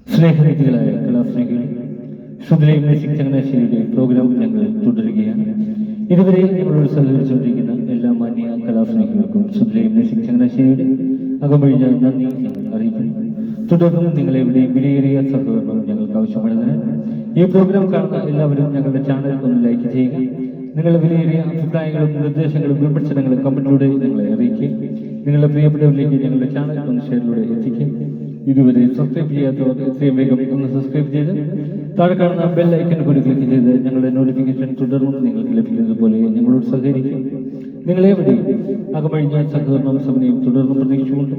സ്നേഹനിധികളായ കലാസ്നേഹികൾ, Shruthilayam music ചങ്ങനാശ്ശേരിയുടെ programme ഞങ്ങൾ തുടരുകയാണ്. ഇതുവരെ ഞങ്ങളോട് സഹകരിച്ചുകൊണ്ടിരിക്കുന്ന എല്ലാ മാന്യ കലാസ്നേഹികൾക്കും ശ്രുതിലയം മ്യൂസിക് ചങ്ങനാശ്ശേരിയുടെ അകമഴിഞ്ഞ നന്ദി ഞങ്ങൾ അറിയിക്കുന്നു. തുടർന്നും നിങ്ങളെവിടെയും വിലയേറിയ സഹകരണം ഞങ്ങൾക്ക് ആവശ്യമായതിനാൽ ഈ പ്രോഗ്രാം കാണുന്ന എല്ലാവരും ഞങ്ങളുടെ ചാനൽ ഒന്ന് ലൈക്ക് ചെയ്യുക. നിങ്ങളുടെ വിലയേറിയ അഭിപ്രായങ്ങളും നിർദ്ദേശങ്ങളും വിമർശനങ്ങളും കമന്റിലൂടെ ഞങ്ങളെ അറിയിക്കുക. നിങ്ങളുടെ പ്രിയപ്പെട്ടവരിലേക്ക് ഞങ്ങളുടെ ചാനൽ ഒന്ന് ഷെയറിലൂടെ എത്തിക്കുക. ഇതുവരെ സബ്സ്ക്രൈബ് ചെയ്യാത്തവർ എത്രയും വേഗം ഒന്ന് സബ്സ്ക്രൈബ് ചെയ്ത് താഴെ കാണുന്ന ബെൽ ഐക്കൺ കൂടി ക്ലിക്ക് ചെയ്ത് ഞങ്ങളുടെ നോട്ടിഫിക്കേഷൻ തുടർന്നും നിങ്ങൾക്ക് ലഭിക്കുന്നത് പോലെ ഞങ്ങളോട് സഹകരിക്കും. നിങ്ങളെവിടെയും അകമഴിഞ്ഞ സഹകരണവും സമയം തുടർന്നും പ്രതീക്ഷിച്ചുകൊണ്ട്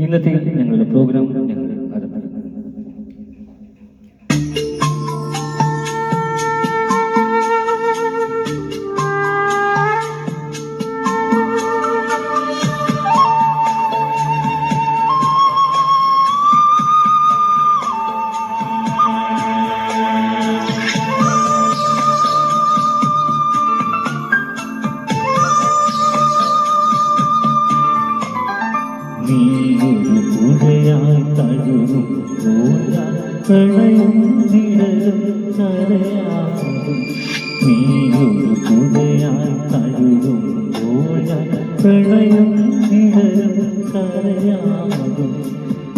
ഇന്നത്തെ ഞങ്ങളുടെ പ്രോഗ്രാം ഞങ്ങൾ ആരംഭിക്കും. പ്രളയം നിഴലും കരയാകും നീയൊരു പുഴയായി തഴുകുമ്പോൾ പ്രളയം നിഴലും കരയാകും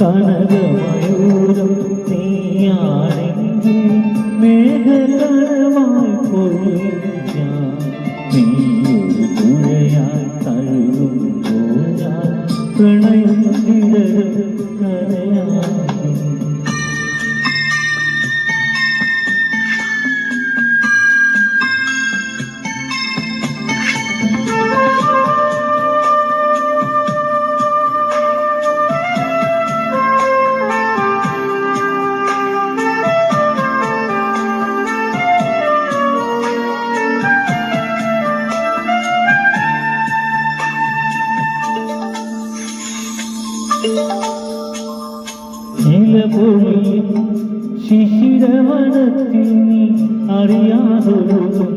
കനകമയൂരം നീയാണെങ്കിൽ മേഘകരമായി പൊഴിയും ഞാൻ നീയൊരു പുഴയായി തഴുകുമ്പോൾ പ്രളയം നിഴലും കരയാകും. ശിശിരവനത്തിൽ നീ അറിയാതൊഴുകും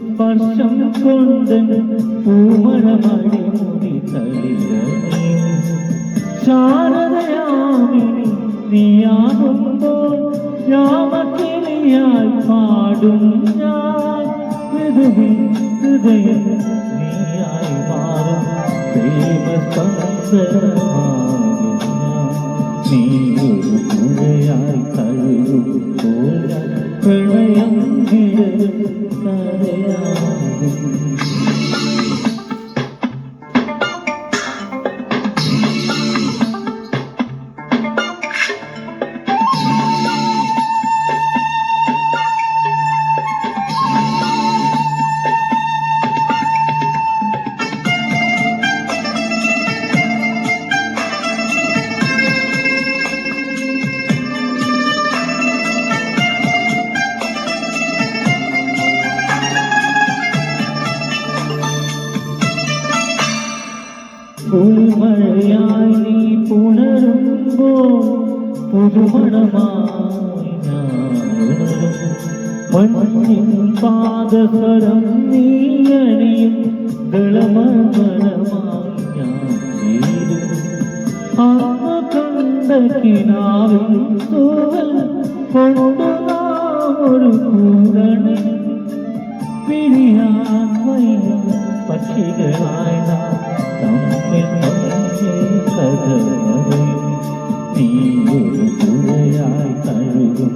സ്പർശം കൊണ്ട് പൂമഴമടി മുടി തളിരേ ശാരദയാമിനി നീയാകുമ്പോൾ രാമക്കിളിയായി പാടും ഞാൻ ഹൃദയം നീയായി മാറും നീയൊരു പുഴയായി തഴുകുമ്പോൾ പ്രളയം നിഴലും കരയാകും. പുൽമഴയായി നീ പുണരുമ്പോൾ പുതുമണമായി മഞ്ഞിൻ പാദസരം നീയണിയും ദളമണമായി ഞാൻ ചേരും ആത്മകണ്ഠ കിനാവിൽ തൂവൽ കൊണ്ടു ഒരു കൂടണി പിരിയാൻ വയ്യ പക്ഷികളായി നാം നീയൊരു പുഴയായി തഴുകും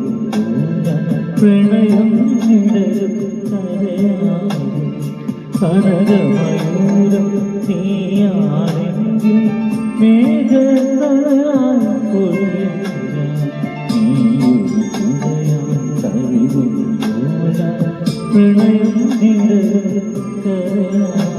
പ്രണയം നിഴലും കരയാകും കനകമയൂരം നീയാണെങ്കിൽ മേഘങ്ങളായി പൊഴിയും നീയൊരു പുഴയായി തഴുകും പ്രണയം നിഴലും കരയാകും.